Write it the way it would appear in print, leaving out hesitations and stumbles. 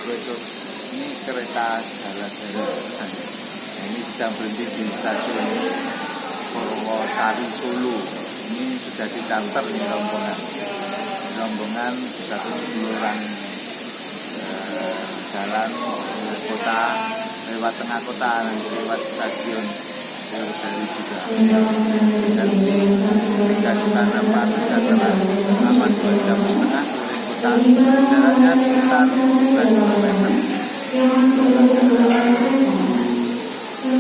besok ini kereta jalan dari ini sedang berhenti di stasiun Purwosari Solo. Ini sudah dicanter nih rombongan satu orang jalan kota lewat tengah kota nanti lewat stasiun dari juga dan ketika kita dapat sekitar 2,5 jam keliling kota, jaraknya sekitar 12 km.